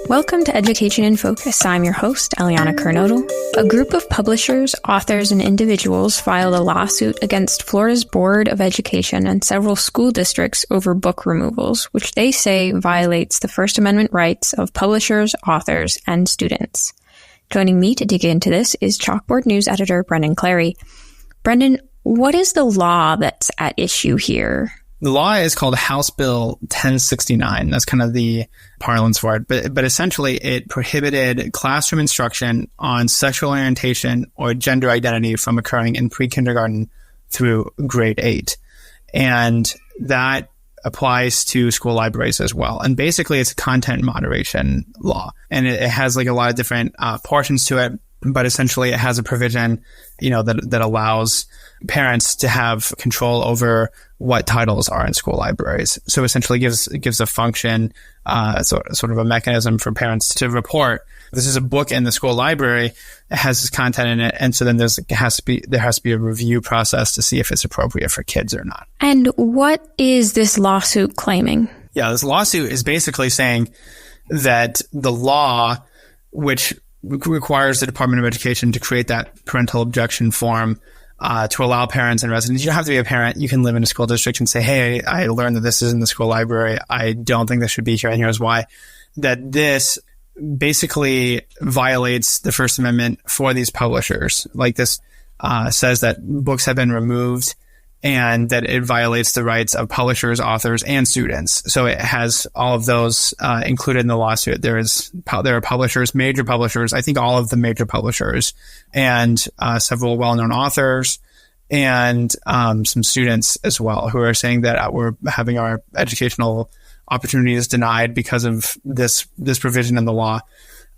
Welcome to Education in Focus. I'm your host, Eliana Kernodle. A group of publishers, authors, and individuals filed a lawsuit against Florida's Board of Education and several school districts over book removals, which they say violates the First Amendment rights of publishers, authors, and students. Joining me to dig into this is Chalkboard News editor Brendan Clary. Brendan, what is the law that's at issue here? The law is called House Bill 1069. That's kind of the parlance for it. But essentially, it prohibited classroom instruction on sexual orientation or gender identity from occurring in pre-kindergarten through grade 8. And that applies to school libraries as well. And basically, it's a content moderation law. And it has like a lot of different portions to it. But essentially, it has a provision, that allows parents to have control over what titles are in school libraries. So essentially, it gives a function, sort of a mechanism for parents to report this is a book in the school library. It has this content in it, and so then there has to be a review process to see if it's appropriate for kids or not. And what is this lawsuit claiming? Yeah, this lawsuit is basically saying that the law, which requires the Department of Education to create that parental objection form to allow parents and residents. You don't have to be a parent. You can live in a school district and say, hey, I learned that this is in the school library. I don't think this should be here, and here's why. That this basically violates the First Amendment for these publishers. Like this says that books have been removed and that it violates the rights of publishers, authors, and students. So it has all of those included in the lawsuit. There are publishers, major publishers, I think all of the major publishers, and several well-known authors, and some students as well, who are saying that we're having our educational opportunities denied because of this provision in the law.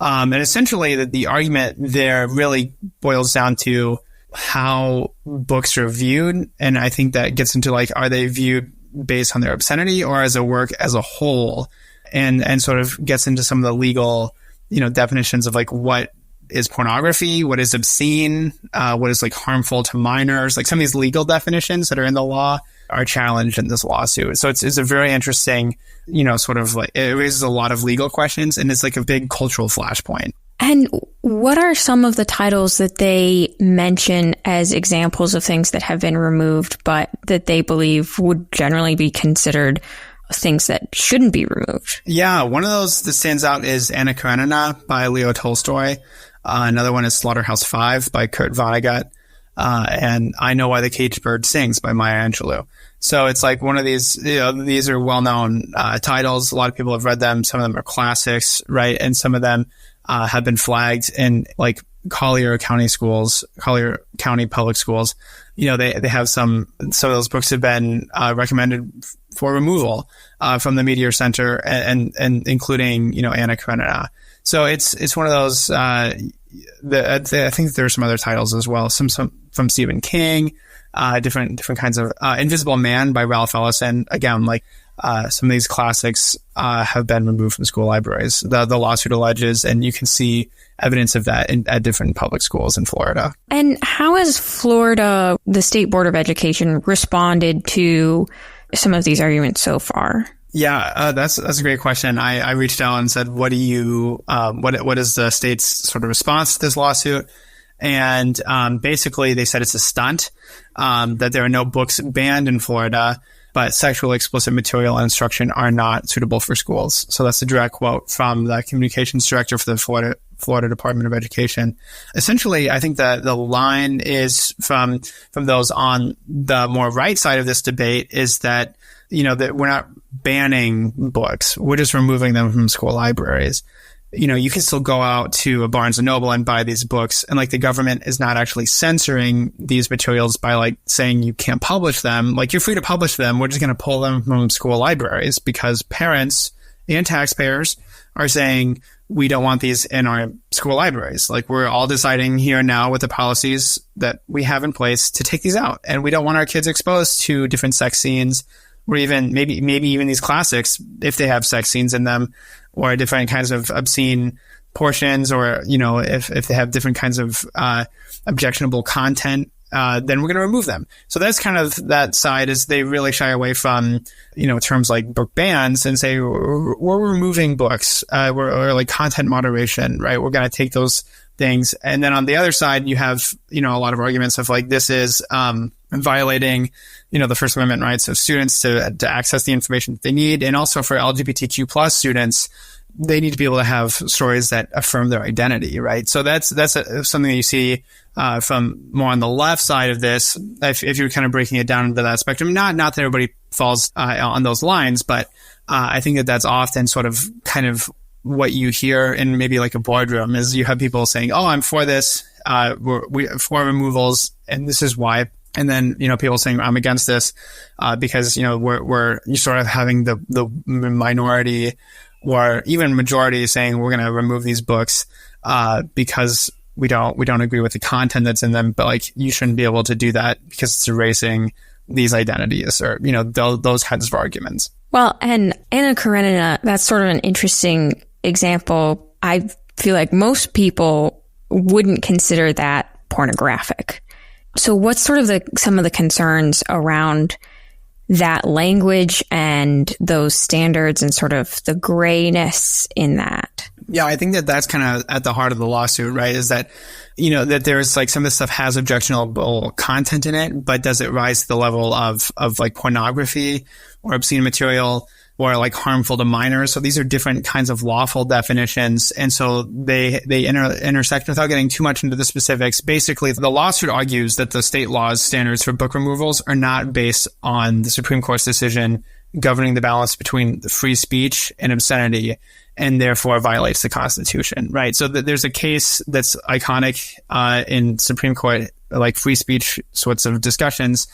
And essentially, the argument there really boils down to how books are viewed. And I think that gets into are they viewed based on their obscenity or as a work as a whole, and sort of gets into some of the legal, definitions of what is pornography, what is obscene, what is harmful to minors. Some of these legal definitions that are in the law are challenged in this lawsuit. So it's a very interesting, it raises a lot of legal questions, and it's a big cultural flashpoint. And what are some of the titles that they mention as examples of things that have been removed, but that they believe would generally be considered things that shouldn't be removed? Yeah, one of those that stands out is Anna Karenina by Leo Tolstoy. Another one is Slaughterhouse-Five by Kurt Vonnegut. And I Know Why the Caged Bird Sings by Maya Angelou. So it's one of these, these are well-known titles. A lot of people have read them. Some of them are classics, right? And some of them have been flagged in Collier County public schools. They have some of those books have been recommended for removal from the Meteor Center, and including Anna Karenina. So it's one of those. I think there are some other titles as well. Some from Stephen King, different kinds of Invisible Man by Ralph Ellison. Again, some of these classics have been removed from school libraries. The lawsuit alleges, and you can see evidence of that at different public schools in Florida. And how has Florida, the State Board of Education, responded to some of these arguments so far? Yeah, that's a great question. I reached out and said, what is the state's sort of response to this lawsuit? And basically they said it's a stunt, that there are no books banned in Florida, but sexually explicit material and instruction are not suitable for schools. So that's a direct quote from the communications director for the Florida Department of Education. Essentially, I think that the line is from those on the more right side of this debate is that, that we're not banning books. We're just removing them from school libraries. You can still go out to a Barnes & Noble and buy these books, and the government is not actually censoring these materials by saying you can't publish them. You're free to publish them. We're just going to pull them from school libraries because parents and taxpayers are saying we don't want these in our school libraries. We're all deciding here now with the policies that we have in place to take these out, and we don't want our kids exposed to different sex scenes, or even maybe even these classics if they have sex scenes in them, or different kinds of obscene portions, or if they have different kinds of objectionable content then we're going to remove them. So that's kind of that side, is they really shy away from, terms like book bans and say, we're removing books, or like content moderation, right? We're going to take those things. And then on the other side, you have, a lot of arguments of like, this is, violating, the First Amendment rights of students to access the information that they need. And also for LGBTQ plus students, they need to be able to have stories that affirm their identity, right? So that's something that you see from more on the left side of this. If you're kind of breaking it down into that spectrum, not that everybody falls on those lines, but I think that that's often sort of kind of what you hear in maybe like a boardroom, is you have people saying, "Oh, I'm for this, we're for removals, and this is why." And then, people saying, "I'm against this because we're sort of having the minority or even majority saying we're going to remove these books because we don't agree with the content that's in them, but like you shouldn't be able to do that because it's erasing these identities," or those kinds of arguments. Well, and Anna Karenina, that's sort of an interesting example. I feel like most people wouldn't consider that pornographic. So what's sort of some of the concerns around that language and those standards and sort of the grayness in that? Yeah, I think that's kind of at the heart of the lawsuit, right? Is that, that there's like some of this stuff has objectionable content in it, but does it rise to the level of like pornography or obscene material or like harmful to minors? So these are different kinds of lawful definitions. And so they intersect without getting too much into the specifics. Basically, the lawsuit argues that the state law's standards for book removals are not based on the Supreme Court's decision governing the balance between the free speech and obscenity, and therefore violates the Constitution, right? So there's a case that's iconic in Supreme Court, like free speech sorts of discussions.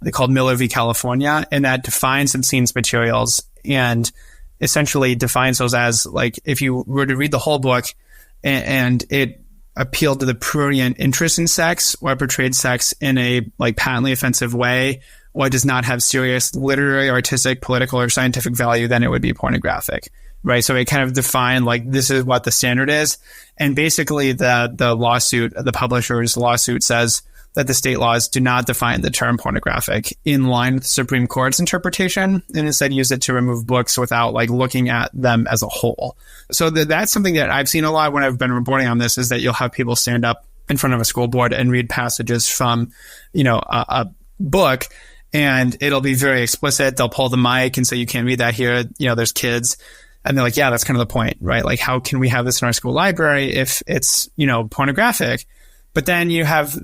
They called Miller v. California, and that defines obscene materials and essentially defines those as like, if you were to read the whole book and it appealed to the prurient interest in sex or portrayed sex in a like patently offensive way, or does not have serious literary, artistic, political, or scientific value, then it would be pornographic, right? So it kind of defined like, this is what the standard is. And basically the lawsuit, the publisher's lawsuit says that the state laws do not define the term pornographic in line with the Supreme Court's interpretation, and instead use it to remove books without like looking at them as a whole. So that's something that I've seen a lot when I've been reporting on this, is that you'll have people stand up in front of a school board and read passages from, a book, and it'll be very explicit. They'll pull the mic and say, "You can't read that here. There's kids." And they're like, "Yeah, that's kind of the point, right? Like, how can we have this in our school library if it's, pornographic?" But then you have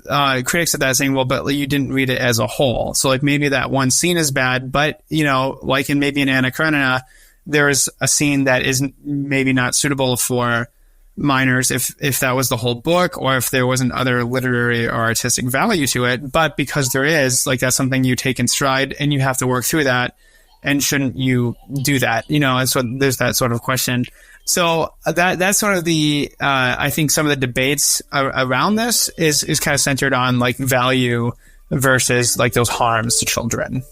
critics of that saying, "Well, but you didn't read it as a whole. So like maybe that one scene is bad, but like maybe in Anna Karenina, there's a scene that is maybe not suitable for minors if that was the whole book, or if there wasn't other literary or artistic value to it. But because there is, like, that's something you take in stride and you have to work through that. And shouldn't you do that?" And so there's that sort of question. So that's sort of the, I think some of the debates around this is kind of centered on like value versus like those harms to children.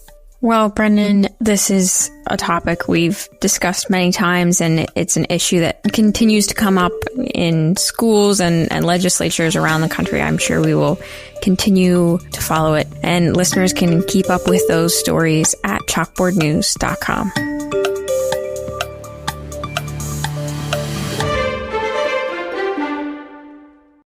Well, Brendan, this is a topic we've discussed many times, and it's an issue that continues to come up in schools and legislatures around the country. I'm sure we will continue to follow it, and listeners can keep up with those stories at chalkboardnews.com.